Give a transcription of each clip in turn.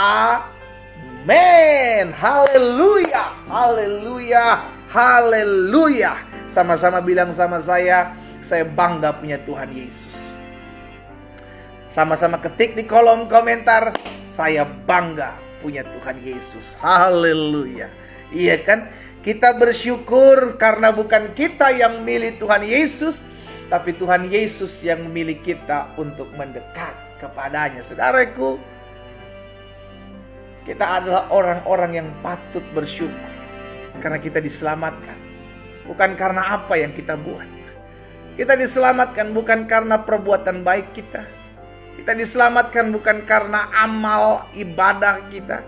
Amin. Haleluya, haleluya, haleluya. Sama-sama bilang sama saya bangga punya Tuhan Yesus. Sama-sama ketik di kolom komentar, saya bangga punya Tuhan Yesus. Haleluya. Iya kan? Kita bersyukur karena bukan kita yang milih Tuhan Yesus, tapi Tuhan Yesus yang memilih kita untuk mendekat kepadanya. Saudaraku, kita adalah orang-orang yang patut bersyukur karena kita diselamatkan. Bukan karena apa yang kita buat. Kita diselamatkan bukan karena perbuatan baik kita. Kita diselamatkan bukan karena amal ibadah kita.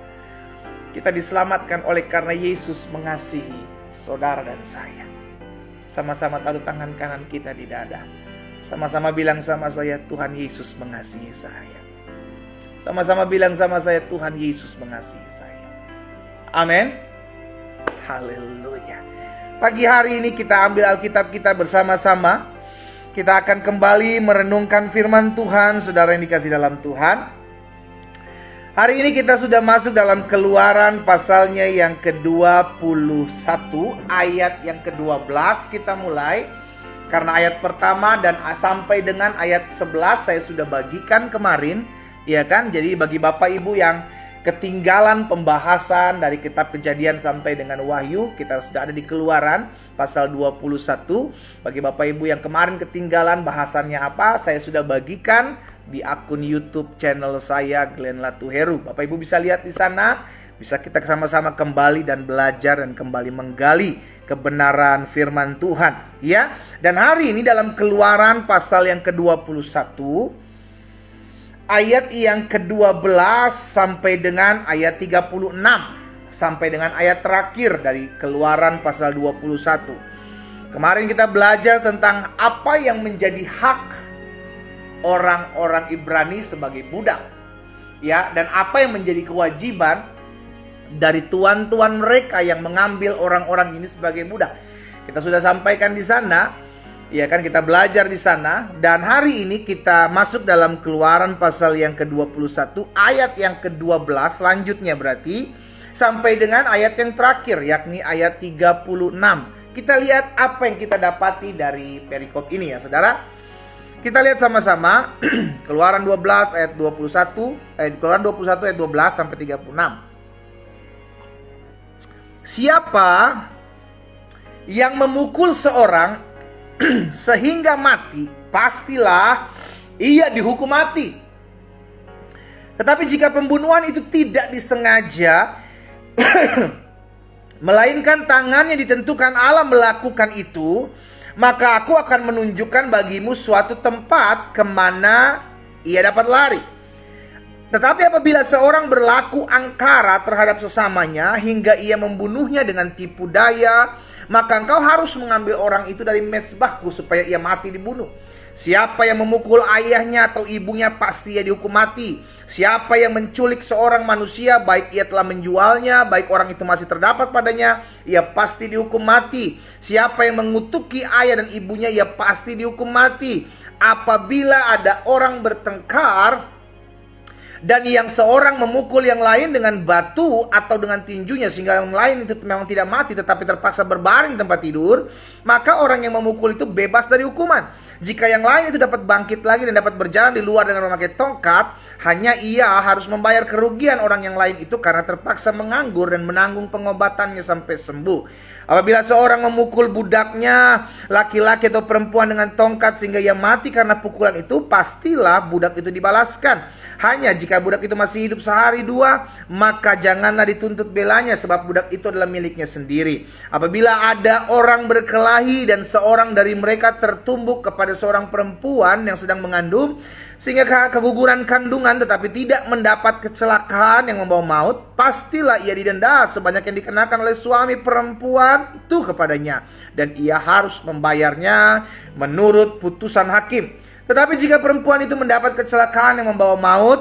Kita diselamatkan oleh karena Yesus mengasihi saudara dan saya. Sama-sama taruh tangan kanan kita di dada. Sama-sama bilang sama saya, Tuhan Yesus mengasihi saya. Sama-sama bilang sama saya, Tuhan Yesus mengasihi saya. Amin. Haleluya. Pagi hari ini kita ambil Alkitab kita bersama-sama. Kita akan kembali merenungkan firman Tuhan, saudara yang dikasih dalam Tuhan. Hari ini kita sudah masuk dalam Keluaran pasalnya yang ke-21, ayat yang ke-12 kita mulai. Karena ayat pertama dan sampai dengan ayat 11 saya sudah bagikan kemarin, ya kan? Jadi bagi Bapak Ibu yang ketinggalan pembahasan dari kitab Kejadian sampai dengan Wahyu, kita sudah ada di Keluaran pasal 21. Bagi Bapak Ibu yang kemarin ketinggalan bahasannya apa, saya sudah bagikan di akun YouTube channel saya, Glenn Latuheru. Bapak Ibu bisa lihat di sana, bisa kita sama-sama kembali dan belajar dan kembali menggali kebenaran firman Tuhan, ya. Dan hari ini dalam Keluaran pasal yang ke-21 ayat yang ke-12 sampai dengan ayat 36 sampai dengan ayat terakhir dari Keluaran pasal 21. Kemarin kita belajar tentang apa yang menjadi hak orang-orang Ibrani sebagai budak, ya, dan apa yang menjadi kewajiban dari tuan-tuan mereka yang mengambil orang-orang ini sebagai budak. Kita sudah sampaikan di sana, ya kan, kita belajar di sana. Dan hari ini kita masuk dalam Keluaran pasal yang ke-21 ayat yang ke-12 selanjutnya, berarti sampai dengan ayat yang terakhir, yakni ayat 36. Kita lihat apa yang kita dapati dari perikop ini, ya saudara. Kita lihat sama-sama Keluaran 12 ayat 21, Keluaran 21 ayat 12 sampai 36. Siapa yang memukul seorang sehingga mati, pastilah ia dihukum mati. Tetapi jika pembunuhan itu tidak disengaja, melainkan tangannya ditentukan Allah melakukan itu, maka aku akan menunjukkan bagimu suatu tempat kemana ia dapat lari. Tetapi apabila seorang berlaku angkara terhadap sesamanya hingga ia membunuhnya dengan tipu daya, maka engkau harus mengambil orang itu dari mezbahku supaya ia mati dibunuh. Siapa yang memukul ayahnya atau ibunya pasti ia dihukum mati. Siapa yang menculik seorang manusia, baik ia telah menjualnya, baik orang itu masih terdapat padanya, ia pasti dihukum mati. Siapa yang mengutuki ayah dan ibunya, ia pasti dihukum mati. Apabila ada orang bertengkar dan yang seorang memukul yang lain dengan batu atau dengan tinjunya sehingga yang lain itu memang tidak mati tetapi terpaksa berbaring di tempat tidur, maka orang yang memukul itu bebas dari hukuman. Jika yang lain itu dapat bangkit lagi dan dapat berjalan di luar dengan memakai tongkat, hanya ia harus membayar kerugian orang yang lain itu karena terpaksa menganggur dan menanggung pengobatannya sampai sembuh. Apabila seorang memukul budaknya, laki-laki atau perempuan dengan tongkat sehingga ia mati karena pukulan itu, pastilah budak itu dibalaskan. Hanya jika budak itu masih hidup sehari dua, maka janganlah dituntut belanya sebab budak itu adalah miliknya sendiri. Apabila ada orang berkelahi dan seorang dari mereka tertumbuk kepada seorang perempuan yang sedang mengandung, sehingga keguguran kandungan tetapi tidak mendapat kecelakaan yang membawa maut, pastilah ia didenda sebanyak yang dikenakan oleh suami perempuan itu kepadanya, dan ia harus membayarnya menurut putusan hakim. Tetapi jika perempuan itu mendapat kecelakaan yang membawa maut,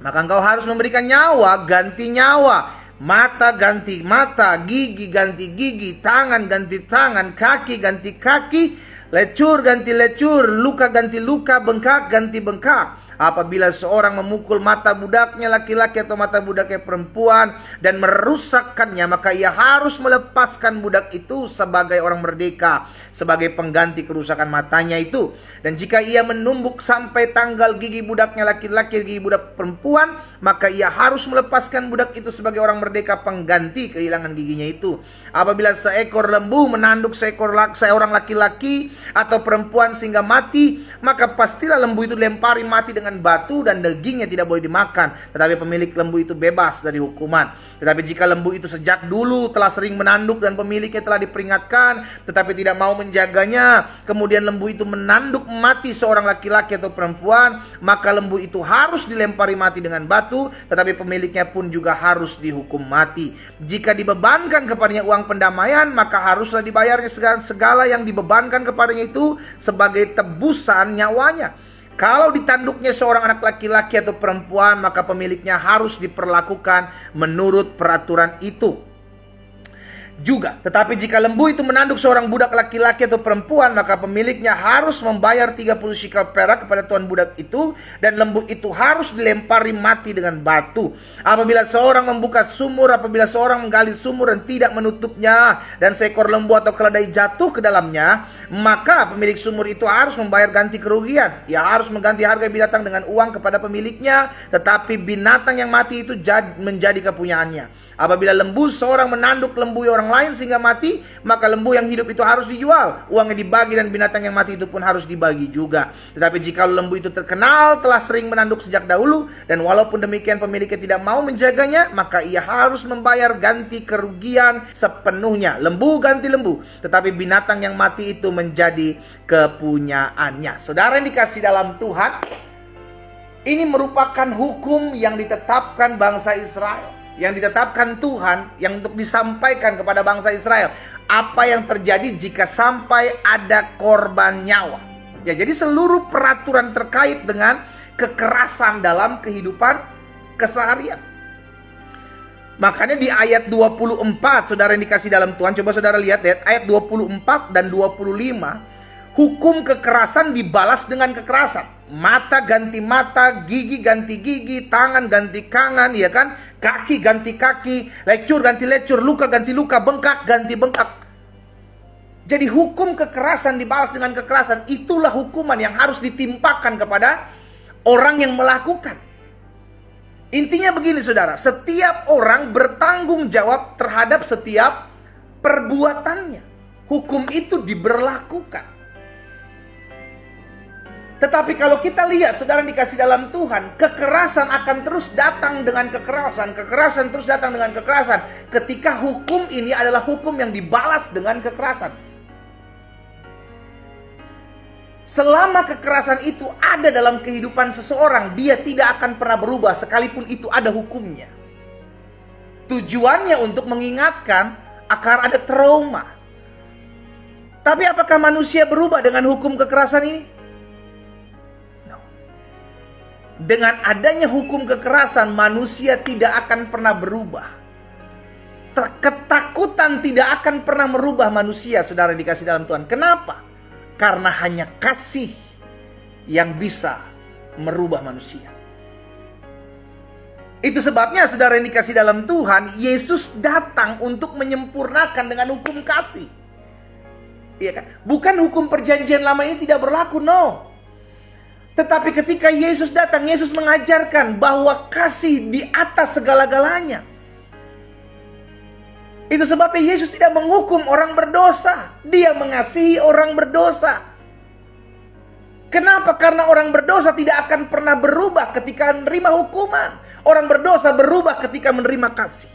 maka engkau harus memberikan nyawa ganti nyawa, mata ganti mata, gigi ganti gigi, tangan ganti tangan, kaki ganti kaki, lecur ganti lecur, luka ganti luka, bengkak ganti bengkak. Apabila seorang memukul mata budaknya laki-laki atau mata budaknya perempuan dan merusakkannya, maka ia harus melepaskan budak itu sebagai orang merdeka, sebagai pengganti kerusakan matanya itu. Dan jika ia menumbuk sampai tanggal gigi budaknya laki-laki, gigi budak perempuan, maka ia harus melepaskan budak itu sebagai orang merdeka, pengganti kehilangan giginya itu. Apabila seekor lembu menanduk seorang laki-laki atau perempuan sehingga mati, maka pastilah lembu itu dilempari mati dengan batu dan dagingnya tidak boleh dimakan. Tetapi pemilik lembu itu bebas dari hukuman. Tetapi jika lembu itu sejak dulu telah sering menanduk dan pemiliknya telah diperingatkan, tetapi tidak mau menjaganya, kemudian lembu itu menanduk mati seorang laki-laki atau perempuan, maka lembu itu harus dilempari mati dengan batu, tetapi pemiliknya pun juga harus dihukum mati. Jika dibebankan kepadanya uang pendamaian, maka haruslah dibayarnya segala yang dibebankan kepadanya itu sebagai tebusan nyawanya. Kalau ditanduknya seorang anak laki-laki atau perempuan, maka pemiliknya harus diperlakukan menurut peraturan itu juga. Tetapi jika lembu itu menanduk seorang budak laki-laki atau perempuan, maka pemiliknya harus membayar 30 shekel perak kepada tuan budak itu, dan lembu itu harus dilempari mati dengan batu. Apabila seorang membuka sumur, apabila seorang menggali sumur dan tidak menutupnya, dan seekor lembu atau keledai jatuh ke dalamnya, maka pemilik sumur itu harus membayar ganti kerugian. Ia harus mengganti harga binatang dengan uang kepada pemiliknya, tetapi binatang yang mati itu menjadi kepunyaannya. Apabila lembu seorang menanduk lembu orang lain sehingga mati, maka lembu yang hidup itu harus dijual, uangnya dibagi, dan binatang yang mati itu pun harus dibagi juga. Tetapi jika lembu itu terkenal telah sering menanduk sejak dahulu, dan walaupun demikian pemiliknya tidak mau menjaganya, maka ia harus membayar ganti kerugian sepenuhnya. Lembu ganti lembu, tetapi binatang yang mati itu menjadi kepunyaannya. Saudara yang dikasih dalam Tuhan, ini merupakan hukum yang ditetapkan bangsa Israel, yang ditetapkan Tuhan, yang untuk disampaikan kepada bangsa Israel. Apa yang terjadi jika sampai ada korban nyawa. Ya, jadi seluruh peraturan terkait dengan kekerasan dalam kehidupan keseharian. Makanya di ayat 24, saudara yang dikasih dalam Tuhan, coba saudara lihat ya, ayat 24 dan 25. Hukum kekerasan dibalas dengan kekerasan. Mata ganti mata, gigi ganti gigi, tangan ganti tangan, ya kan? Kaki ganti kaki, lecur ganti lecur, luka ganti luka, bengkak ganti bengkak. Jadi hukum kekerasan dibalas dengan kekerasan. Itulah hukuman yang harus ditimpakan kepada orang yang melakukan. Intinya begini saudara, setiap orang bertanggung jawab terhadap setiap perbuatannya. Hukum itu diberlakukan. Tetapi kalau kita lihat, saudara dikasih dalam Tuhan, kekerasan akan terus datang dengan kekerasan. Kekerasan terus datang dengan kekerasan. Ketika hukum ini adalah hukum yang dibalas dengan kekerasan. Selama kekerasan itu ada dalam kehidupan seseorang, dia tidak akan pernah berubah sekalipun itu ada hukumnya. Tujuannya untuk mengingatkan agar ada trauma. Tapi apakah manusia berubah dengan hukum kekerasan ini? Dengan adanya hukum kekerasan, manusia tidak akan pernah berubah. Ketakutan tidak akan pernah merubah manusia, saudara dikasih dalam Tuhan. Kenapa? Karena hanya kasih yang bisa merubah manusia. Itu sebabnya, saudara yang dikasih dalam Tuhan, Yesus datang untuk menyempurnakan dengan hukum kasih. Iya kan? Bukan hukum perjanjian lama ini tidak berlaku, no. Tetapi ketika Yesus datang, Yesus mengajarkan bahwa kasih di atas segala-galanya. Itu sebabnya Yesus tidak menghukum orang berdosa. Dia mengasihi orang berdosa. Kenapa? Karena orang berdosa tidak akan pernah berubah ketika menerima hukuman. Orang berdosa berubah ketika menerima kasih.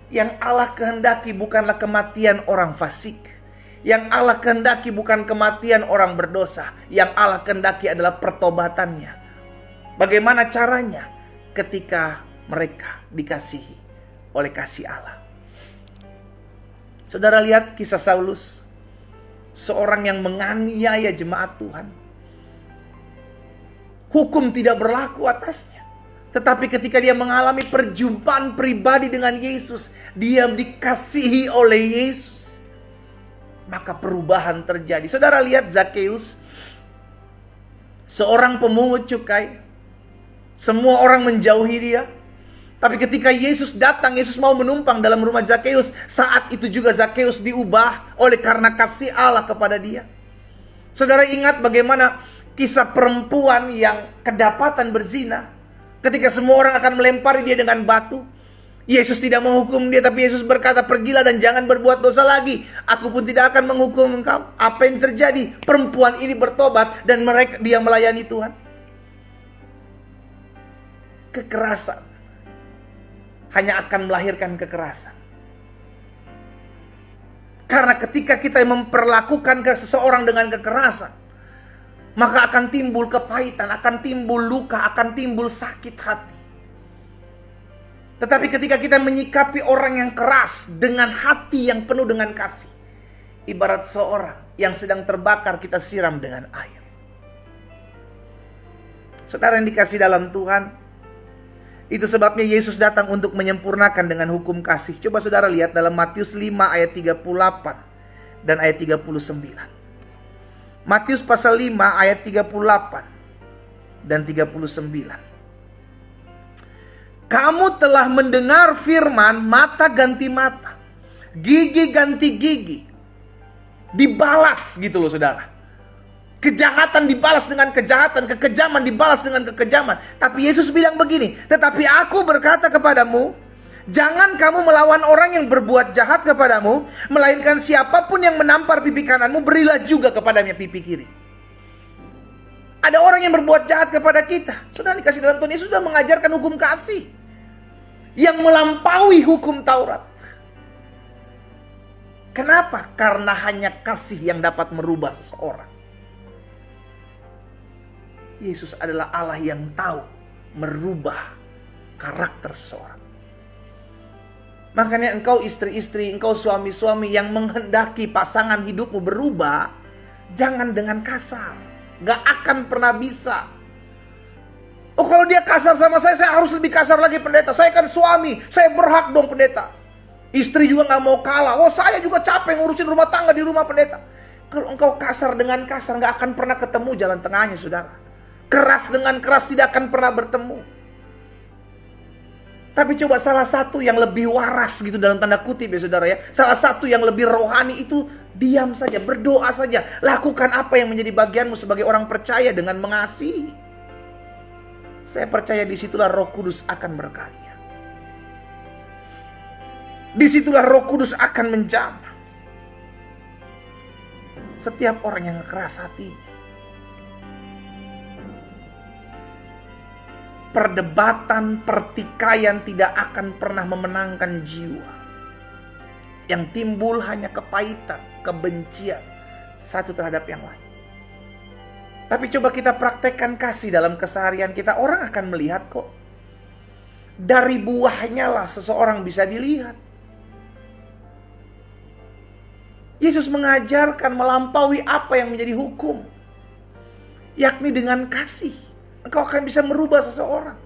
Yang Allah kehendaki bukanlah kematian orang fasik. Yang Allah kehendaki bukan kematian orang berdosa. Yang Allah kehendaki adalah pertobatannya. Bagaimana caranya? Ketika mereka dikasihi oleh kasih Allah. Saudara lihat kisah Saulus. Seorang yang menganiaya jemaat Tuhan. Hukum tidak berlaku atasnya. Tetapi ketika dia mengalami perjumpaan pribadi dengan Yesus, dia dikasihi oleh Yesus. Maka perubahan terjadi. Saudara lihat Zakheus. seorang pemungut cukai. Semua orang menjauhi dia. Tapi ketika Yesus datang, Yesus mau menumpang dalam rumah Zakheus. Saat itu juga Zakheus diubah oleh karena kasih Allah kepada dia. Saudara ingat bagaimana kisah perempuan yang kedapatan berzina. Ketika semua orang akan melempari dia dengan batu. Yesus tidak menghukum dia, tapi Yesus berkata, pergilah dan jangan berbuat dosa lagi. Aku pun tidak akan menghukum engkau. Apa yang terjadi? Perempuan ini bertobat dan dia melayani Tuhan. Kekerasan hanya akan melahirkan kekerasan. Karena ketika kita memperlakukan seseorang dengan kekerasan, maka akan timbul kepahitan, akan timbul luka, akan timbul sakit hati. Tetapi ketika kita menyikapi orang yang keras dengan hati yang penuh dengan kasih, ibarat seorang yang sedang terbakar kita siram dengan air. Saudara yang dikasih dalam Tuhan, itu sebabnya Yesus datang untuk menyempurnakan dengan hukum kasih. Coba saudara lihat dalam Matius 5 ayat 38 dan ayat 39. Matius pasal 5 ayat 38 dan 39. Kamu telah mendengar firman, mata ganti mata, gigi ganti gigi. Dibalas gitu loh saudara. Kejahatan dibalas dengan kejahatan, kekejaman dibalas dengan kekejaman. Tapi Yesus bilang begini, tetapi aku berkata kepadamu, jangan kamu melawan orang yang berbuat jahat kepadamu, melainkan siapapun yang menampar pipi kananmu, berilah juga kepadanya pipi kiri. Ada orang yang berbuat jahat kepada kita. Sudah dikasih dalam Tuhan Yesus sudah mengajarkan hukum kasih yang melampaui hukum Taurat. Kenapa? Karena hanya kasih yang dapat merubah seseorang. Yesus adalah Allah yang tahu merubah karakter seseorang. Makanya engkau istri-istri, engkau suami-suami yang menghendaki pasangan hidupmu berubah, jangan dengan kasar. Gak akan pernah bisa. Oh, kalau dia kasar sama saya harus lebih kasar lagi pendeta. Saya kan suami, saya berhak dong pendeta. Istri juga gak mau kalah. Oh, saya juga capek ngurusin rumah tangga di rumah pendeta. Kalau engkau kasar dengan kasar, gak akan pernah ketemu jalan tengahnya saudara. Keras dengan keras tidak akan pernah bertemu. Tapi coba salah satu yang lebih waras gitu dalam tanda kutip ya saudara ya. Salah satu yang lebih rohani itu diam saja, berdoa saja. Lakukan apa yang menjadi bagianmu sebagai orang percaya dengan mengasihi. Saya percaya disitulah Roh Kudus akan berkarya. Disitulah Roh Kudus akan menjamah. Setiap orang yang keras hatinya, perdebatan, pertikaian tidak akan pernah memenangkan jiwa. Yang timbul hanya kepahitan, kebencian satu terhadap yang lain. Tapi coba kita praktekkan kasih dalam keseharian kita, orang akan melihat kok. Dari buahnya lah seseorang bisa dilihat. Yesus mengajarkan melampaui apa yang menjadi hukum, yakni dengan kasih. Engkau akan bisa merubah seseorang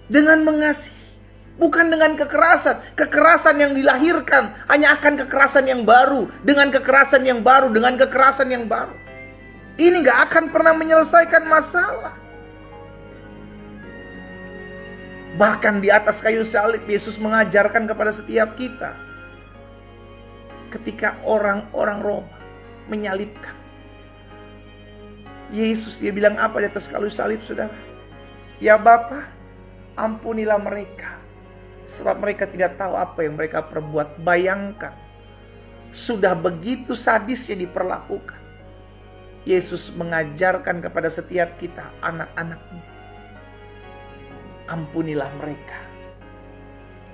dengan mengasihi, bukan dengan kekerasan. Kekerasan yang dilahirkan hanya akan kekerasan yang baru, dengan kekerasan yang baru, dengan kekerasan yang baru. Ini gak akan pernah menyelesaikan masalah. Bahkan di atas kayu salib Yesus mengajarkan kepada setiap kita, ketika orang-orang Roma menyalibkan Yesus, dia bilang apa di atas kayu salib saudara? Ya Bapa, ampunilah mereka, sebab mereka tidak tahu apa yang mereka perbuat. Bayangkan, sudah begitu sadisnya diperlakukan. Yesus mengajarkan kepada setiap kita, anak-anaknya, ampunilah mereka,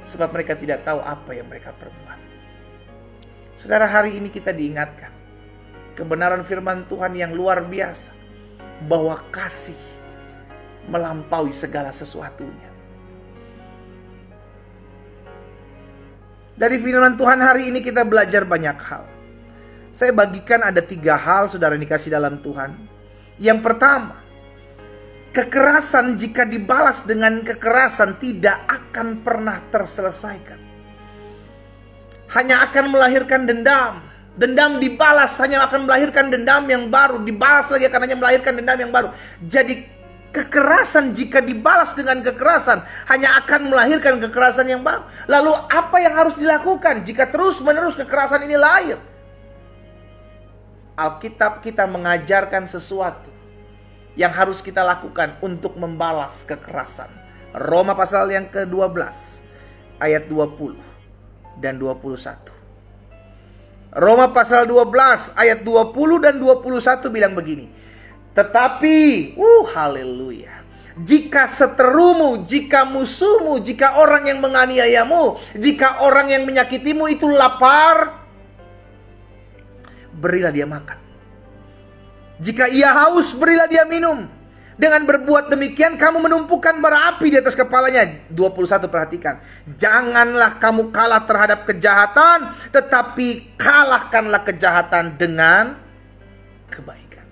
sebab mereka tidak tahu apa yang mereka perbuat. Saudara, hari ini kita diingatkan kebenaran firman Tuhan yang luar biasa, bahwa kasih melampaui segala sesuatunya. Dari firman Tuhan hari ini kita belajar banyak hal. Saya bagikan ada 3 hal saudara dikasih dalam Tuhan. Yang pertama, kekerasan jika dibalas dengan kekerasan tidak akan pernah terselesaikan. Hanya akan melahirkan dendam, Dendam dibalas hanya akan melahirkan dendam yang baru. Dibalas lagi akan hanya melahirkan dendam yang baru. Jadi kekerasan jika dibalas dengan kekerasan hanya akan melahirkan kekerasan yang baru. Lalu apa yang harus dilakukan jika terus-menerus kekerasan ini lahir? Alkitab kita mengajarkan sesuatu yang harus kita lakukan untuk membalas kekerasan. Roma pasal yang ke-12 ayat 20 dan 21. Roma pasal 12 ayat 20 dan 21 bilang begini. Tetapi, haleluya. Jika seterumu, jika musuhmu, jika orang yang menganiayamu, jika orang yang menyakitimu itu lapar, berilah dia makan. Jika ia haus, berilah dia minum. Dengan berbuat demikian, kamu menumpukan bara api di atas kepalanya. 21 perhatikan. Janganlah kamu kalah terhadap kejahatan, tetapi kalahkanlah kejahatan dengan kebaikan.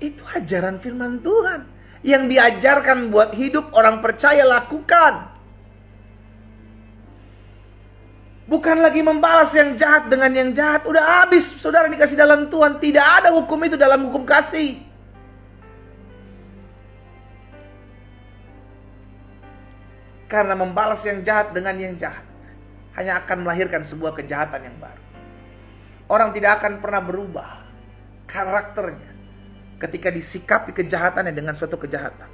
Itu ajaran firman Tuhan yang diajarkan buat hidup orang percaya lakukan. Bukan lagi membalas yang jahat dengan yang jahat. Udah habis saudara dikasih dalam Tuhan. Tidak ada hukum itu dalam hukum kasih. Karena membalas yang jahat dengan yang jahat hanya akan melahirkan sebuah kejahatan yang baru. Orang tidak akan pernah berubah karakternya ketika disikapi kejahatannya dengan suatu kejahatan.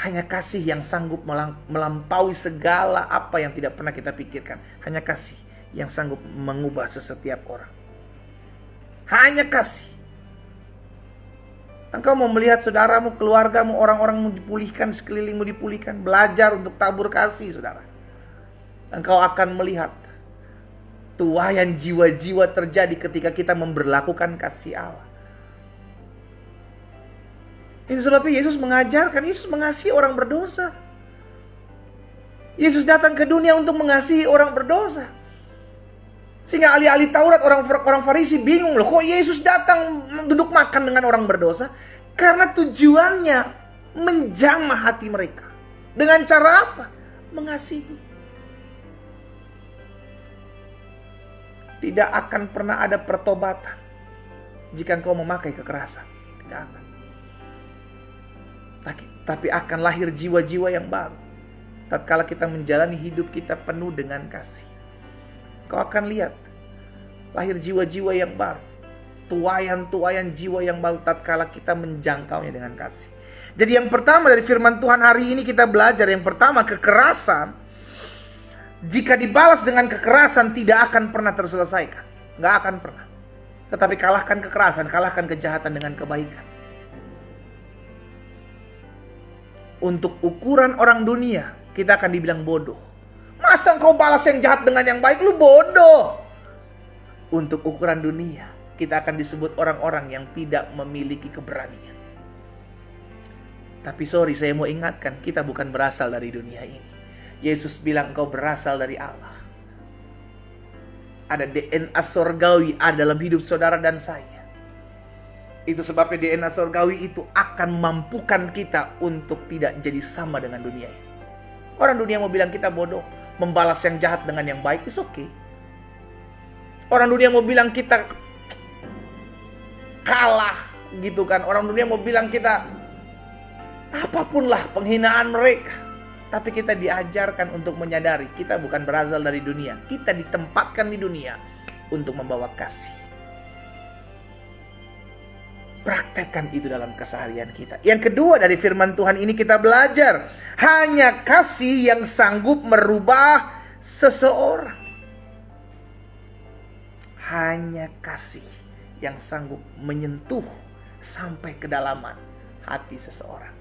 Hanya kasih yang sanggup melampaui segala apa yang tidak pernah kita pikirkan. Hanya kasih yang sanggup mengubah setiap orang. Hanya kasih. Engkau mau melihat saudaramu, keluargamu, orang-orangmu dipulihkan, sekelilingmu dipulihkan. Belajar untuk tabur kasih, saudara. Engkau akan melihat tuaian jiwa-jiwa terjadi ketika kita memberlakukan kasih Allah. Itu sebabnya Yesus mengajarkan, Yesus mengasihi orang berdosa. Yesus datang ke dunia untuk mengasihi orang berdosa. Sehingga ahli-ahli Taurat, orang Farisi bingung loh, kok Yesus datang duduk makan dengan orang berdosa? Karena tujuannya menjamah hati mereka. Dengan cara apa? Mengasihi. Tidak akan pernah ada pertobatan jika engkau memakai kekerasan. Tidak akan. Tapi akan lahir jiwa-jiwa yang baru tatkala kita menjalani hidup kita penuh dengan kasih. Kau akan lihat lahir jiwa-jiwa yang baru, tuaian-tuaian jiwa yang baru tatkala kita menjangkaunya dengan kasih. Jadi yang pertama dari firman Tuhan hari ini kita belajar, yang pertama, kekerasan jika dibalas dengan kekerasan tidak akan pernah terselesaikan. Nggak akan pernah. Tetapi kalahkan kekerasan, kalahkan kejahatan dengan kebaikan. Untuk ukuran orang dunia kita akan dibilang bodoh. Masa engkau balas yang jahat dengan yang baik? Lu bodoh. Untuk ukuran dunia kita akan disebut orang-orang yang tidak memiliki keberanian. Tapi sorry, saya mau ingatkan, kita bukan berasal dari dunia ini. Yesus bilang engkau berasal dari Allah. Ada DNA sorgawi ada dalam hidup saudara dan saya. Itu sebabnya DNA sorgawi itu akan mampukan kita untuk tidak jadi sama dengan dunia ini. Orang dunia mau bilang kita bodoh, membalas yang jahat dengan yang baik, it's okay. Orang dunia mau bilang kita kalah gitu kan. Orang dunia mau bilang kita apapun lah penghinaan mereka. Tapi kita diajarkan untuk menyadari kita bukan berasal dari dunia. Kita ditempatkan di dunia untuk membawa kasih. Praktekkan itu dalam keseharian kita. Yang kedua dari firman Tuhan ini kita belajar, hanya kasih yang sanggup merubah seseorang. Hanya kasih yang sanggup menyentuh sampai kedalaman hati seseorang.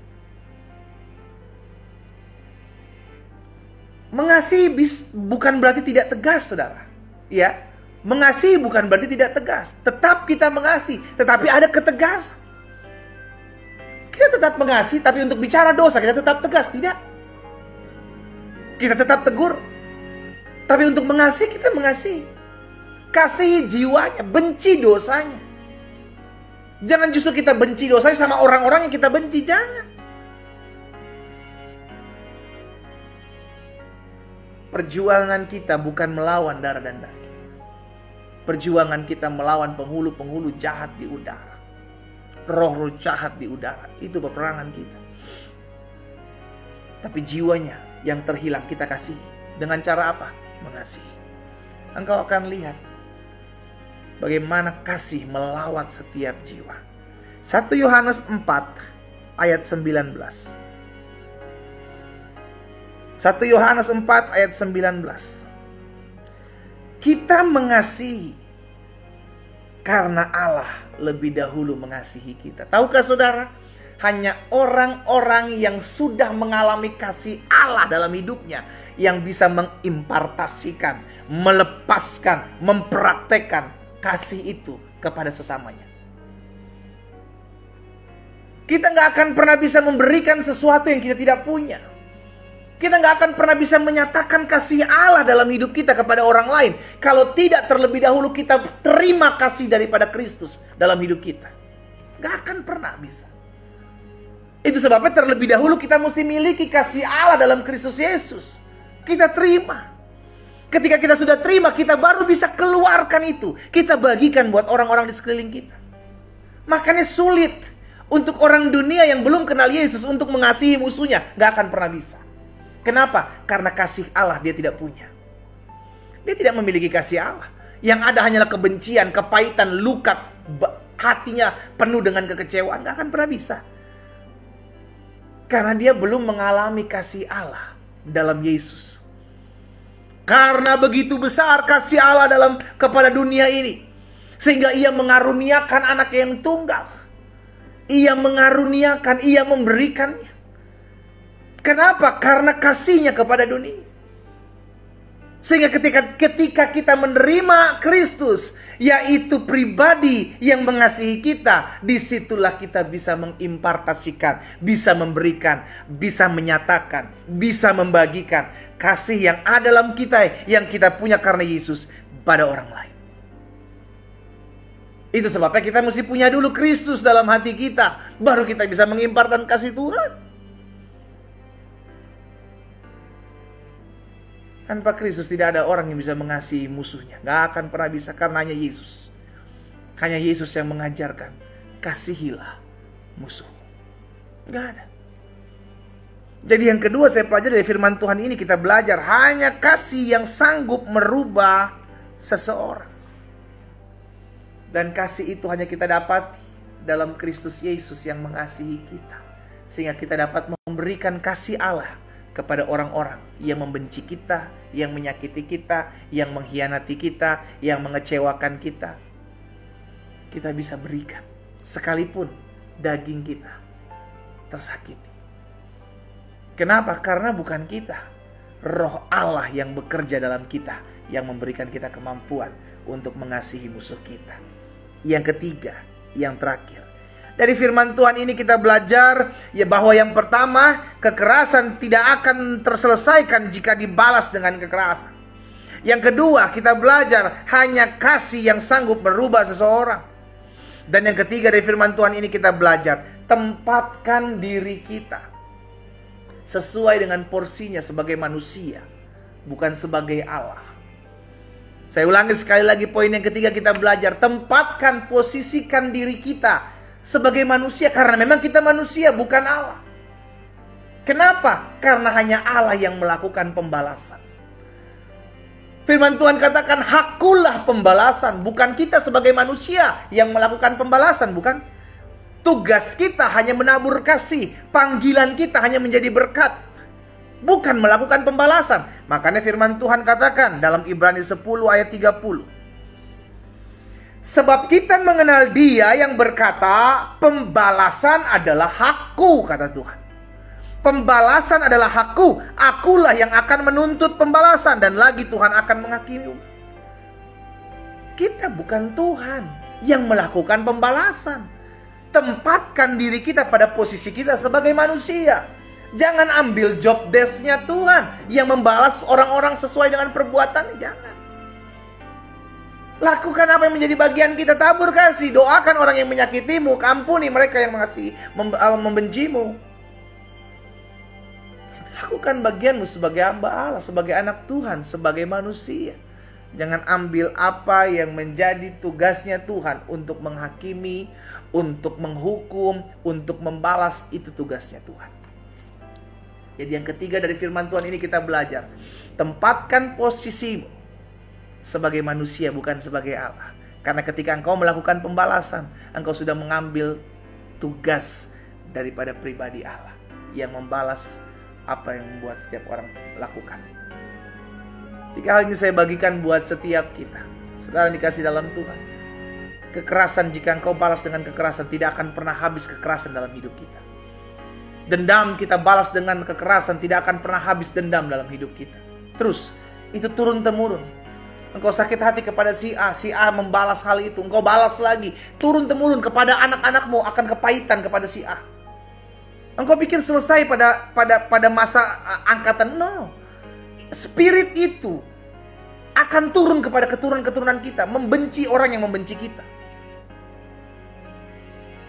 Mengasihi bukan berarti tidak tegas, saudara. Ya, mengasihi bukan berarti tidak tegas. Tetap kita mengasihi, tetapi ada ketegasan. Kita tetap mengasihi, tapi untuk bicara dosa kita tetap tegas, tidak. Kita tetap tegur, tapi untuk mengasihi kita mengasihi. Kasihi jiwanya, benci dosanya. Jangan justru kita benci dosanya sama orang-orang yang kita benci, jangan. perjuangan kita bukan melawan darah dan daging. Perjuangan kita melawan penghulu-penghulu jahat di udara. Roh-roh jahat di udara. Itu peperangan kita. Tapi jiwanya yang terhilang kita kasih. Dengan cara apa? Mengasihi. Engkau akan lihat bagaimana kasih melawat setiap jiwa. 1 Yohanes 4 ayat 19. 1 Yohanes 4 ayat 19. Kita mengasihi karena Allah lebih dahulu mengasihi kita. Tahukah saudara? Hanya orang-orang yang sudah mengalami kasih Allah dalam hidupnya yang bisa mengimpartasikan, melepaskan, mempraktekkan kasih itu kepada sesamanya. Kita gak akan pernah bisa memberikan sesuatu yang kita tidak punya. Kita gak akan pernah bisa menyatakan kasih Allah dalam hidup kita kepada orang lain kalau tidak terlebih dahulu kita terima kasih daripada Kristus dalam hidup kita. Gak akan pernah bisa. Itu sebabnya terlebih dahulu kita mesti miliki kasih Allah dalam Kristus Yesus. Kita terima. Ketika kita sudah terima, kita baru bisa keluarkan itu. Kita bagikan buat orang-orang di sekeliling kita. Makanya sulit untuk orang dunia yang belum kenal Yesus untuk mengasihi musuhnya. Gak akan pernah bisa. Kenapa? Karena kasih Allah dia tidak punya. Dia tidak memiliki kasih Allah. Yang ada hanyalah kebencian, kepahitan, luka. Hatinya penuh dengan kekecewaan. Gak akan pernah bisa. Karena dia belum mengalami kasih Allah dalam Yesus. Karena begitu besar kasih Allah kepada dunia ini. Sehingga ia mengaruniakan anak yang tunggal. Ia mengaruniakan, ia memberikannya. Kenapa? Karena kasihnya kepada dunia. Sehingga ketika kita menerima Kristus, yaitu pribadi yang mengasihi kita, disitulah kita bisa mengimpartasikan, bisa memberikan, bisa menyatakan, bisa membagikan kasih yang ada dalam kita, yang kita punya karena Yesus pada orang lain. Itu sebabnya kita mesti punya dulu Kristus dalam hati kita, baru kita bisa mengimpartan kasih Tuhan. Tanpa Kristus tidak ada orang yang bisa mengasihi musuhnya. Gak akan pernah bisa karena hanya Yesus. Hanya Yesus yang mengajarkan, kasihilah musuh. Gak ada. Jadi yang kedua saya pelajari dari firman Tuhan ini, kita belajar hanya kasih yang sanggup merubah seseorang. Dan kasih itu hanya kita dapat dalam Kristus Yesus yang mengasihi kita. Sehingga kita dapat memberikan kasih Allah kepada orang-orang yang membenci kita, yang menyakiti kita, yang mengkhianati kita, yang mengecewakan kita. Kita bisa berikan sekalipun daging kita tersakiti. Kenapa? Karena bukan kita, Roh Allah yang bekerja dalam kita, yang memberikan kita kemampuan untuk mengasihi musuh kita. Yang ketiga, yang terakhir, dari firman Tuhan ini kita belajar ya bahwa yang pertama, kekerasan tidak akan terselesaikan jika dibalas dengan kekerasan. Yang kedua, kita belajar hanya kasih yang sanggup merubah seseorang. Dan yang ketiga dari firman Tuhan ini kita belajar, tempatkan diri kita sesuai dengan porsinya sebagai manusia, bukan sebagai Allah. Saya ulangi sekali lagi poin yang ketiga, kita belajar tempatkan, posisikan diri kita sebagai manusia, karena memang kita manusia, bukan Allah. Kenapa? Karena hanya Allah yang melakukan pembalasan. Firman Tuhan katakan, hakulah pembalasan. Bukan kita sebagai manusia yang melakukan pembalasan, bukan. Tugas kita hanya menabur kasih. Panggilan kita hanya menjadi berkat, bukan melakukan pembalasan. Makanya firman Tuhan katakan dalam Ibrani 10 ayat 30. Sebab kita mengenal Dia yang berkata, pembalasan adalah hakku, kata Tuhan. Pembalasan adalah hakku. Akulah yang akan menuntut pembalasan, dan lagi Tuhan akan menghakimi. Kita bukan Tuhan yang melakukan pembalasan. Tempatkan diri kita pada posisi kita sebagai manusia. Jangan ambil job desk-nya Tuhan yang membalas orang-orang sesuai dengan perbuatannya. Jangan. Lakukan apa yang menjadi bagian kita, tabur kasih. Doakan orang yang menyakitimu, ampuni mereka yang membencimu. Lakukan bagianmu sebagai hamba Allah, sebagai anak Tuhan, sebagai manusia. Jangan ambil apa yang menjadi tugasnya Tuhan untuk menghakimi, untuk menghukum, untuk membalas. Itu tugasnya Tuhan. Jadi yang ketiga dari firman Tuhan ini kita belajar. Tempatkan posisimu sebagai manusia, bukan sebagai Allah. Karena ketika engkau melakukan pembalasan, engkau sudah mengambil tugas daripada pribadi Allah yang membalas apa yang membuat setiap orang lakukan. 3 hal ini saya bagikan buat setiap kita. Saudara dikasih dalam Tuhan. Kekerasan, jika engkau balas dengan kekerasan, tidak akan pernah habis kekerasan dalam hidup kita. Dendam kita balas dengan kekerasan, tidak akan pernah habis dendam dalam hidup kita. Terus, itu turun-temurun. Engkau sakit hati kepada si A membalas hal itu, engkau balas lagi. Turun-temurun kepada anak-anakmu akan kepahitan kepada si A. Engkau pikir selesai pada masa angkatan? No. Spirit itu akan turun kepada keturunan-keturunan kita, membenci orang yang membenci kita.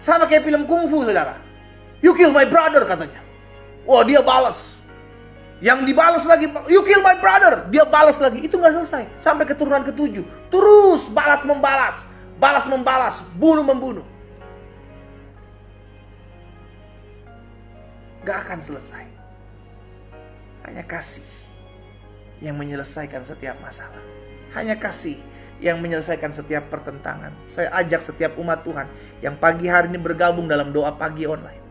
Sama kayak film kungfu, saudara. You kill my brother, katanya. Wah, dia balas. Yang dibalas lagi, you kill my brother. Dia balas lagi. Itu gak selesai. Sampai keturunan ke-7. Terus balas membalas. Balas membalas. Bunuh membunuh. Gak akan selesai. Hanya kasih yang menyelesaikan setiap masalah. Hanya kasih yang menyelesaikan setiap pertentangan. Saya ajak setiap umat Tuhan yang pagi hari ini bergabung dalam doa pagi online.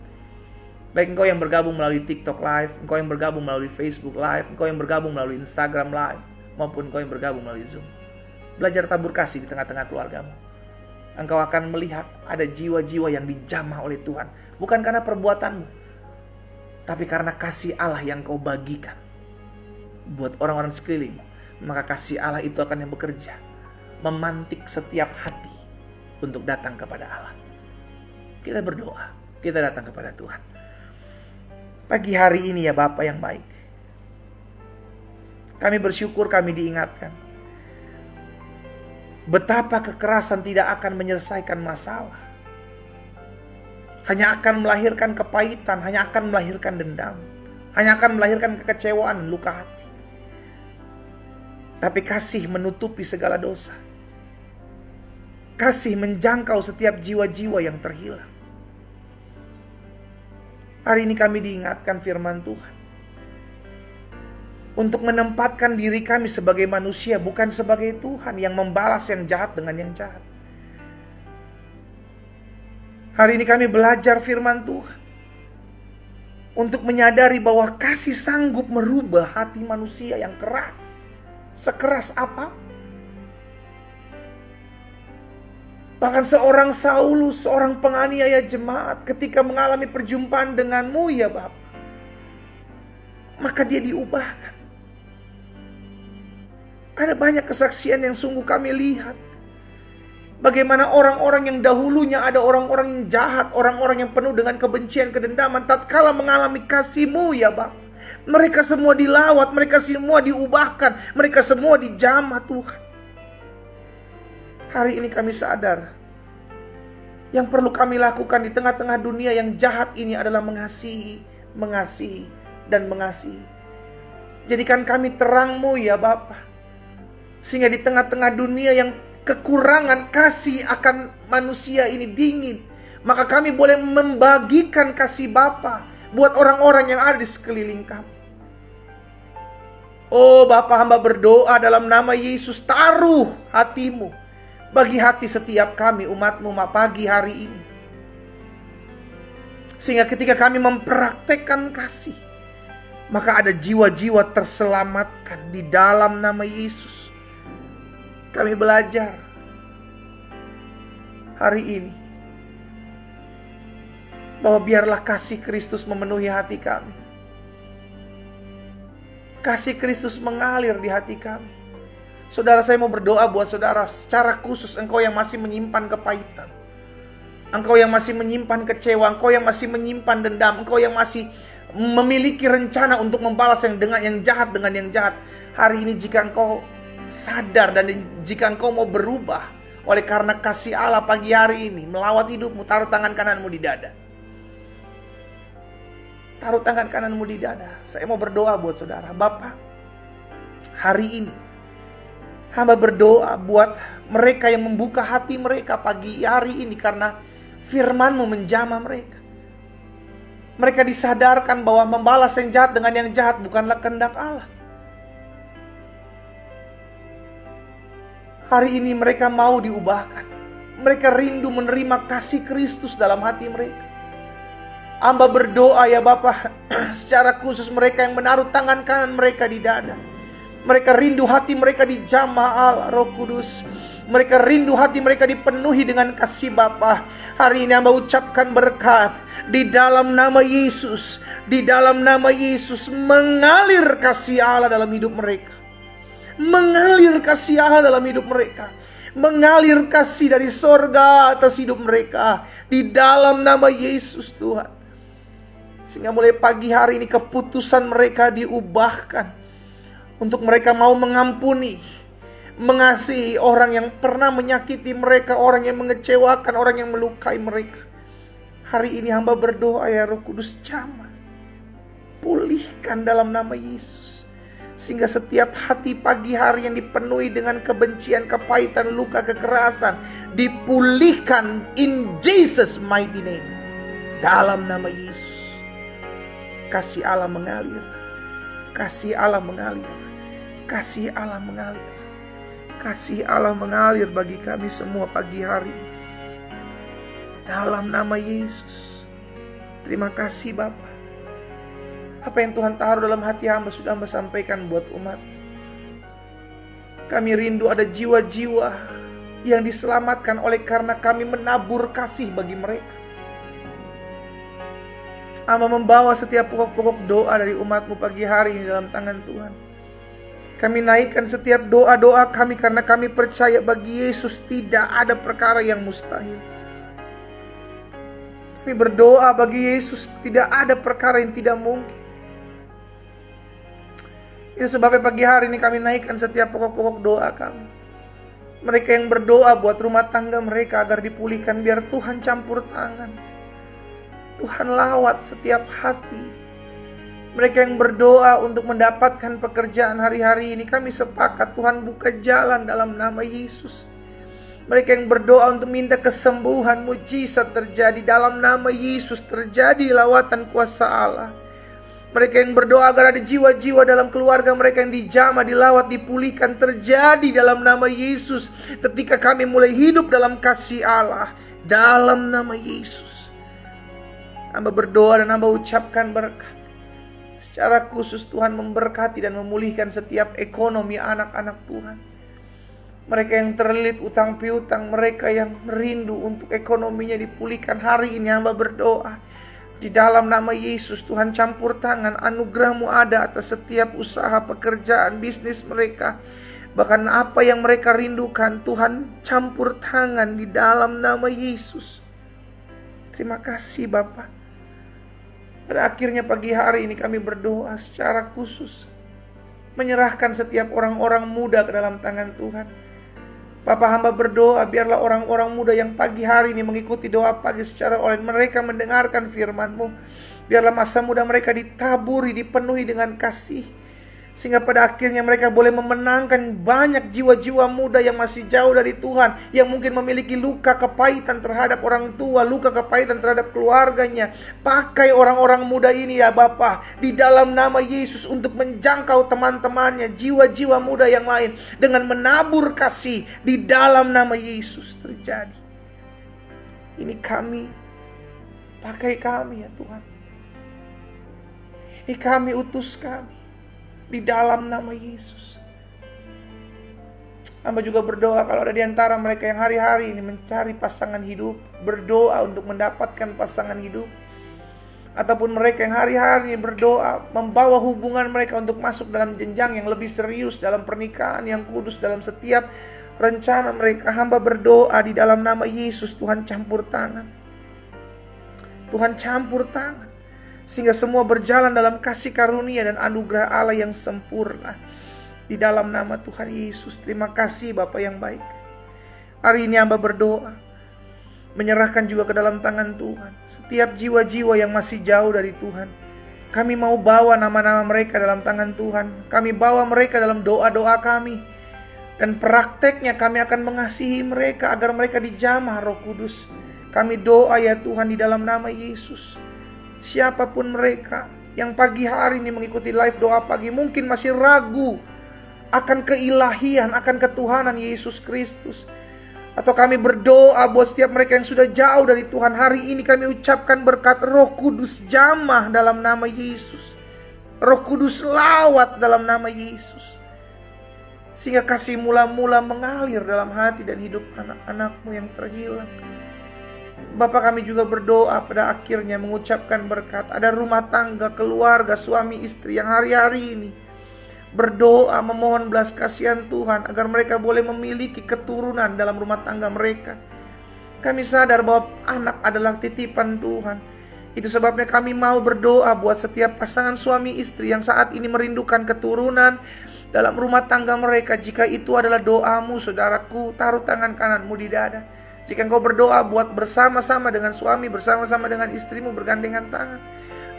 Baik engkau yang bergabung melalui TikTok Live, engkau yang bergabung melalui Facebook Live, engkau yang bergabung melalui Instagram Live, maupun engkau yang bergabung melalui Zoom. Belajar tabur kasih di tengah-tengah keluargamu. Engkau akan melihat ada jiwa-jiwa yang dijamah oleh Tuhan. Bukan karena perbuatanmu, tapi karena kasih Allah yang kau bagikan buat orang-orang sekelilingmu. Maka kasih Allah itu akan yang bekerja, memantik setiap hati untuk datang kepada Allah. Kita berdoa, kita datang kepada Tuhan. Pagi hari ini ya Bapa yang baik, kami bersyukur kami diingatkan betapa kekerasan tidak akan menyelesaikan masalah. Hanya akan melahirkan kepahitan, hanya akan melahirkan dendam, hanya akan melahirkan kekecewaan, luka hati. Tapi kasih menutupi segala dosa. Kasih menjangkau setiap jiwa-jiwa yang terhilang. Hari ini kami diingatkan firman Tuhan untuk menempatkan diri kami sebagai manusia, bukan sebagai Tuhan yang membalas yang jahat dengan yang jahat. Hari ini kami belajar firman Tuhan untuk menyadari bahwa kasih sanggup merubah hati manusia yang keras. Sekeras apa? Bahkan seorang Saulus, seorang penganiaya jemaat, ketika mengalami perjumpaan denganmu ya Bapa, maka dia diubahkan. Ada banyak kesaksian yang sungguh kami lihat. Bagaimana orang-orang yang dahulunya ada orang-orang yang jahat, orang-orang yang penuh dengan kebencian, kedendaman, tatkala mengalami kasih-Mu ya Bapa, mereka semua dilawat, mereka semua diubahkan, mereka semua dijamah Tuhan. Hari ini kami sadar, yang perlu kami lakukan di tengah-tengah dunia yang jahat ini adalah mengasihi, mengasihi, dan mengasihi. Jadikan kami terang-Mu ya Bapa, sehingga di tengah-tengah dunia yang kekurangan kasih akan manusia ini dingin, maka kami boleh membagikan kasih Bapa buat orang-orang yang ada di sekeliling kami. Oh Bapa, hamba berdoa dalam nama Yesus, taruh hati-Mu bagi hati setiap kami umat-Mu pagi hari ini. Sehingga ketika kami mempraktekkan kasih, maka ada jiwa-jiwa terselamatkan di dalam nama Yesus. Kami belajar hari ini bahwa biarlah kasih Kristus memenuhi hati kami. Kasih Kristus mengalir di hati kami. Saudara, saya mau berdoa buat saudara secara khusus, engkau yang masih menyimpan kepahitan, engkau yang masih menyimpan kecewa, engkau yang masih menyimpan dendam, engkau yang masih memiliki rencana untuk membalas yang jahat dengan yang jahat. Hari ini jika engkau sadar dan jika engkau mau berubah oleh karena kasih Allah pagi hari ini melawat hidupmu, taruh tangan kananmu di dada. Taruh tangan kananmu di dada. Saya mau berdoa buat saudara. Bapa, hari ini hamba berdoa buat mereka yang membuka hati mereka pagi hari ini karena firman-Mu menjamah mereka. Mereka disadarkan bahwa membalas yang jahat dengan yang jahat bukanlah kehendak Allah. Hari ini mereka mau diubahkan. Mereka rindu menerima kasih Kristus dalam hati mereka. Hamba berdoa ya Bapa, secara khusus mereka yang menaruh tangan kanan mereka di dada. Mereka rindu hati mereka dijamah Allah Roh Kudus. Mereka rindu hati mereka dipenuhi dengan kasih Bapa. Hari ini hamba ucapkan berkat di dalam nama Yesus. Di dalam nama Yesus mengalir kasih Allah dalam hidup mereka. Mengalir kasih Allah dalam hidup mereka. Mengalir kasih dari sorga atas hidup mereka. Di dalam nama Yesus Tuhan. Sehingga mulai pagi hari ini keputusan mereka diubahkan. Untuk mereka mau mengampuni, mengasihi orang yang pernah menyakiti mereka, orang yang mengecewakan, orang yang melukai mereka. Hari ini hamba berdoa ya Roh Kudus, jamah, pulihkan dalam nama Yesus. Sehingga setiap hati pagi hari yang dipenuhi dengan kebencian, kepahitan, luka, kekerasan, dipulihkan in Jesus mighty name. Dalam nama Yesus. Kasih Allah mengalir. Kasih Allah mengalir. Kasih Allah mengalir. Kasih Allah mengalir bagi kami semua pagi hari. Dalam nama Yesus. Terima kasih Bapa. Apa yang Tuhan taruh dalam hati hamba sudah hamba sampaikan buat umat. Kami rindu ada jiwa-jiwa yang diselamatkan oleh karena kami menabur kasih bagi mereka. Hamba membawa setiap pokok-pokok doa dari umat-Mu pagi hari ini dalam tangan Tuhan. Kami naikkan setiap doa-doa kami karena kami percaya bagi Yesus tidak ada perkara yang mustahil. Kami berdoa bagi Yesus tidak ada perkara yang tidak mungkin. Itu sebabnya pagi hari ini kami naikkan setiap pokok-pokok doa kami. Mereka yang berdoa buat rumah tangga mereka agar dipulihkan, biar Tuhan campur tangan. Tuhan lawat setiap hati. Mereka yang berdoa untuk mendapatkan pekerjaan hari-hari ini, kami sepakat Tuhan buka jalan dalam nama Yesus. Mereka yang berdoa untuk minta kesembuhan, mujizat terjadi dalam nama Yesus, terjadi lawatan kuasa Allah. Mereka yang berdoa agar ada jiwa-jiwa dalam keluarga mereka yang dijamah, dilawat, dipulihkan, terjadi dalam nama Yesus. Ketika kami mulai hidup dalam kasih Allah, dalam nama Yesus. Hamba berdoa dan hamba ucapkan berkat. Secara khusus Tuhan memberkati dan memulihkan setiap ekonomi anak-anak Tuhan. Mereka yang terlilit utang piutang, mereka yang rindu untuk ekonominya dipulihkan. Hari ini hamba berdoa. Di dalam nama Yesus Tuhan campur tangan, anugerah-Mu ada atas setiap usaha, pekerjaan, bisnis mereka. Bahkan apa yang mereka rindukan, Tuhan campur tangan di dalam nama Yesus. Terima kasih Bapa. Pada akhirnya pagi hari ini kami berdoa secara khusus. Menyerahkan setiap orang-orang muda ke dalam tangan Tuhan. Bapa hamba berdoa biarlah orang-orang muda yang pagi hari ini mengikuti doa pagi secara online. Mereka mendengarkan firman-Mu. Biarlah masa muda mereka ditaburi, dipenuhi dengan kasih. Sehingga pada akhirnya mereka boleh memenangkan banyak jiwa-jiwa muda yang masih jauh dari Tuhan. Yang mungkin memiliki luka kepahitan terhadap orang tua, luka kepahitan terhadap keluarganya. Pakai orang-orang muda ini ya Bapa, di dalam nama Yesus untuk menjangkau teman-temannya, jiwa-jiwa muda yang lain. Dengan menabur kasih di dalam nama Yesus terjadi. Ini kami, pakai kami ya Tuhan. Ini kami, utus kami. Di dalam nama Yesus. Hamba juga berdoa kalau ada di antara mereka yang hari-hari ini mencari pasangan hidup, berdoa untuk mendapatkan pasangan hidup. Ataupun mereka yang hari-hari berdoa membawa hubungan mereka untuk masuk dalam jenjang yang lebih serius dalam pernikahan yang kudus dalam setiap rencana mereka. Hamba berdoa di dalam nama Yesus, Tuhan campur tangan. Tuhan campur tangan. Sehingga semua berjalan dalam kasih karunia dan anugerah Allah yang sempurna. Di dalam nama Tuhan Yesus. Terima kasih Bapa yang baik. Hari ini hamba berdoa. Menyerahkan juga ke dalam tangan Tuhan. Setiap jiwa-jiwa yang masih jauh dari Tuhan. Kami mau bawa nama-nama mereka dalam tangan Tuhan. Kami bawa mereka dalam doa-doa kami. Dan prakteknya kami akan mengasihi mereka agar mereka dijamah Roh Kudus. Kami doa ya Tuhan di dalam nama Yesus. Siapapun mereka yang pagi hari ini mengikuti live doa pagi, mungkin masih ragu akan keilahian, akan ketuhanan Yesus Kristus. Atau kami berdoa buat setiap mereka yang sudah jauh dari Tuhan. Hari ini kami ucapkan berkat Roh Kudus jamah dalam nama Yesus. Roh Kudus lawat dalam nama Yesus. Sehingga kasih mula-mula mengalir dalam hati dan hidup anak-anak-Mu yang terhilang. Bapa, kami juga berdoa pada akhirnya mengucapkan berkat. Ada rumah tangga, keluarga, suami istri yang hari-hari ini berdoa memohon belas kasihan Tuhan agar mereka boleh memiliki keturunan dalam rumah tangga mereka. Kami sadar bahwa anak adalah titipan Tuhan. Itu sebabnya kami mau berdoa buat setiap pasangan suami istri yang saat ini merindukan keturunan dalam rumah tangga mereka. Jika itu adalah doamu, saudaraku, taruh tangan kananmu di dada. Jika engkau berdoa buat bersama-sama dengan suami, bersama-sama dengan istrimu bergandengan tangan,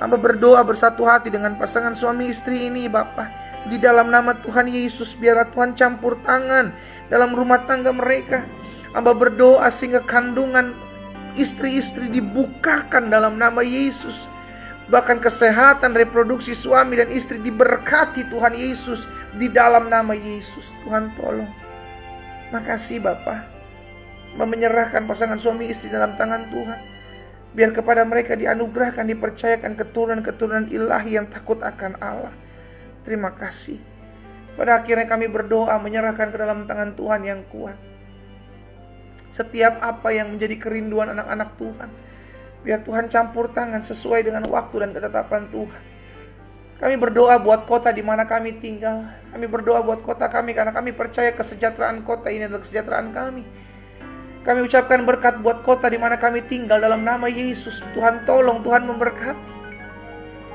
hamba berdoa bersatu hati dengan pasangan suami istri ini, Bapa. Di dalam nama Tuhan Yesus, biarlah Tuhan campur tangan dalam rumah tangga mereka. Hamba berdoa sehingga kandungan istri-istri dibukakan dalam nama Yesus. Bahkan kesehatan reproduksi suami dan istri diberkati Tuhan Yesus di dalam nama Yesus. Tuhan tolong. Makasih Bapa, menyerahkan pasangan suami istri dalam tangan Tuhan. Biar kepada mereka dianugerahkan, dipercayakan keturunan-keturunan ilahi yang takut akan Allah. Terima kasih. Pada akhirnya kami berdoa menyerahkan ke dalam tangan Tuhan yang kuat setiap apa yang menjadi kerinduan anak-anak Tuhan. Biar Tuhan campur tangan sesuai dengan waktu dan ketetapan Tuhan. Kami berdoa buat kota di mana kami tinggal. Kami berdoa buat kota kami karena kami percaya kesejahteraan kota ini adalah kesejahteraan kami. Kami ucapkan berkat buat kota di mana kami tinggal dalam nama Yesus. Tuhan tolong, Tuhan memberkati.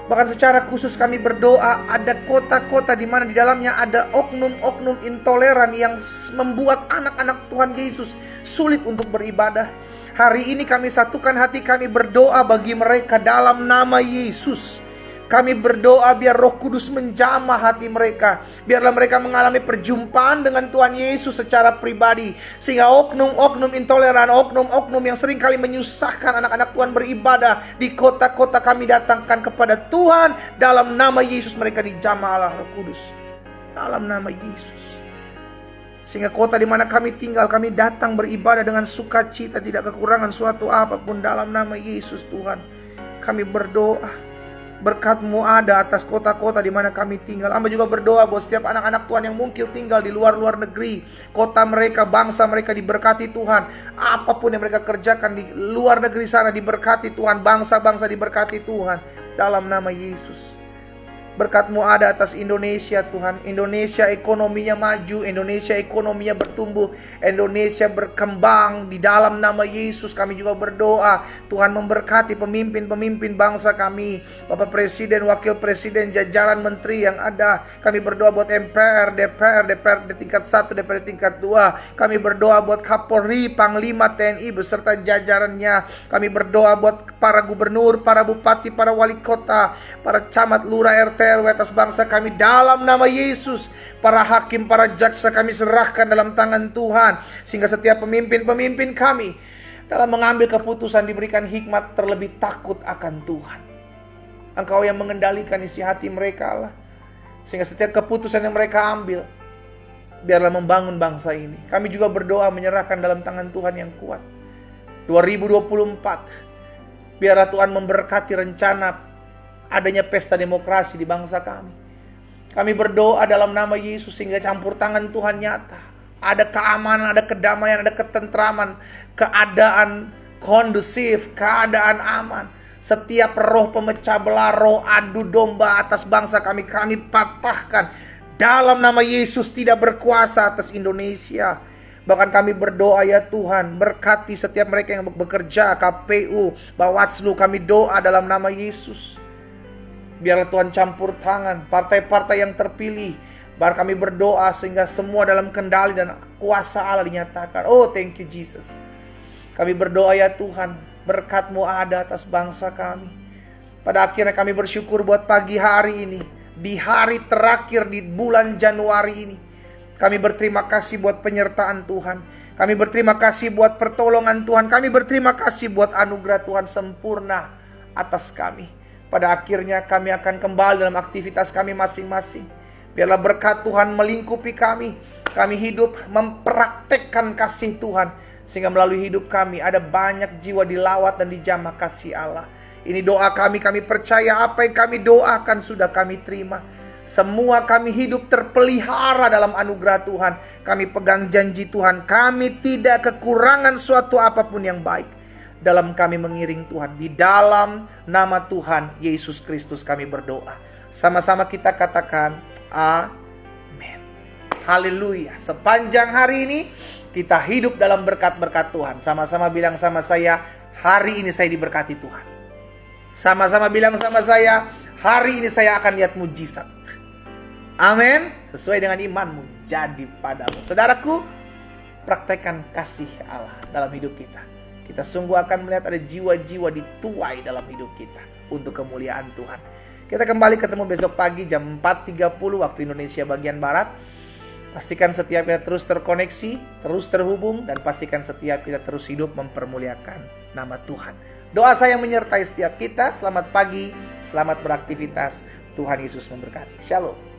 Bahkan secara khusus kami berdoa ada kota-kota di mana di dalamnya ada oknum-oknum intoleran yang membuat anak-anak Tuhan Yesus sulit untuk beribadah. Hari ini kami satukan hati kami berdoa bagi mereka dalam nama Yesus. Kami berdoa biar Roh Kudus menjamah hati mereka. Biarlah mereka mengalami perjumpaan dengan Tuhan Yesus secara pribadi. Sehingga oknum-oknum intoleran, oknum-oknum yang seringkali menyusahkan anak-anak Tuhan beribadah di kota-kota kami datangkan kepada Tuhan. Dalam nama Yesus mereka dijamah Allah Roh Kudus. Dalam nama Yesus. Sehingga kota di mana kami tinggal, kami datang beribadah dengan sukacita, tidak kekurangan suatu apapun dalam nama Yesus Tuhan. Kami berdoa berkat-Mu ada atas kota-kota di mana kami tinggal. Hamba juga berdoa buat setiap anak-anak Tuhan yang mungkin tinggal di luar-luar negeri. Kota mereka, bangsa mereka diberkati Tuhan. Apapun yang mereka kerjakan di luar negeri sana diberkati Tuhan. Bangsa-bangsa diberkati Tuhan. Dalam nama Yesus. Berkat-Mu ada atas Indonesia Tuhan. Indonesia ekonominya maju, Indonesia ekonominya bertumbuh, Indonesia berkembang. Di dalam nama Yesus kami juga berdoa Tuhan memberkati pemimpin-pemimpin bangsa kami, Bapak Presiden, Wakil Presiden, jajaran menteri yang ada. Kami berdoa buat MPR, DPR di tingkat 1, DPR di tingkat 2. Kami berdoa buat Kapolri, Panglima TNI beserta jajarannya. Kami berdoa buat para gubernur, para bupati, para wali kota, para camat, lurah, RT, RW atas bangsa kami dalam nama Yesus. Para hakim, para jaksa kami serahkan dalam tangan Tuhan. Sehingga setiap pemimpin-pemimpin kami dalam mengambil keputusan diberikan hikmat, terlebih takut akan Tuhan. Engkau yang mengendalikan isi hati mereka Allah. Sehingga setiap keputusan yang mereka ambil biarlah membangun bangsa ini. Kami juga berdoa menyerahkan dalam tangan Tuhan yang kuat 2024. Biarlah Tuhan memberkati rencana adanya pesta demokrasi di bangsa kami. Kami berdoa dalam nama Yesus sehingga campur tangan Tuhan nyata. Ada keamanan, ada kedamaian, ada ketentraman, keadaan kondusif, keadaan aman. Setiap roh pemecah belah, roh adu domba atas bangsa kami patahkan. Dalam nama Yesus tidak berkuasa atas Indonesia. Bahkan kami berdoa ya Tuhan, berkati setiap mereka yang bekerja, KPU, Bawaslu, kami doa dalam nama Yesus. Biarlah Tuhan campur tangan partai-partai yang terpilih. Bahkan kami berdoa sehingga semua dalam kendali dan kuasa Allah dinyatakan. Oh, thank you Jesus. Kami berdoa ya Tuhan, berkat-Mu ada atas bangsa kami. Pada akhirnya kami bersyukur buat pagi hari ini, di hari terakhir di bulan Januari ini. Kami berterima kasih buat penyertaan Tuhan. Kami berterima kasih buat pertolongan Tuhan. Kami berterima kasih buat anugerah Tuhan sempurna atas kami. Pada akhirnya kami akan kembali dalam aktivitas kami masing-masing. Biarlah berkat Tuhan melingkupi kami. Kami hidup mempraktekkan kasih Tuhan. Sehingga melalui hidup kami ada banyak jiwa dilawat dan dijamah kasih Allah. Ini doa kami percaya apa yang kami doakan sudah kami terima. Semua kami hidup terpelihara dalam anugerah Tuhan. Kami pegang janji Tuhan. Kami tidak kekurangan suatu apapun yang baik. Dalam kami mengiring Tuhan. Di dalam nama Tuhan Yesus Kristus kami berdoa. Sama-sama kita katakan amin. Haleluya. Sepanjang hari ini kita hidup dalam berkat-berkat Tuhan. Sama-sama bilang sama saya, hari ini saya diberkati Tuhan. Sama-sama bilang sama saya, hari ini saya akan lihat mujizat. Amin. Sesuai dengan imanmu jadi padamu. Saudaraku, praktekkan kasih Allah dalam hidup kita. Kita sungguh akan melihat ada jiwa-jiwa dituai dalam hidup kita untuk kemuliaan Tuhan. Kita kembali ketemu besok pagi jam 4.30 waktu Indonesia bagian Barat. Pastikan setiap kita terus terkoneksi, terus terhubung, dan pastikan setiap kita terus hidup mempermuliakan nama Tuhan. Doa saya menyertai setiap kita. Selamat pagi, selamat beraktivitas. Tuhan Yesus memberkati. Shalom.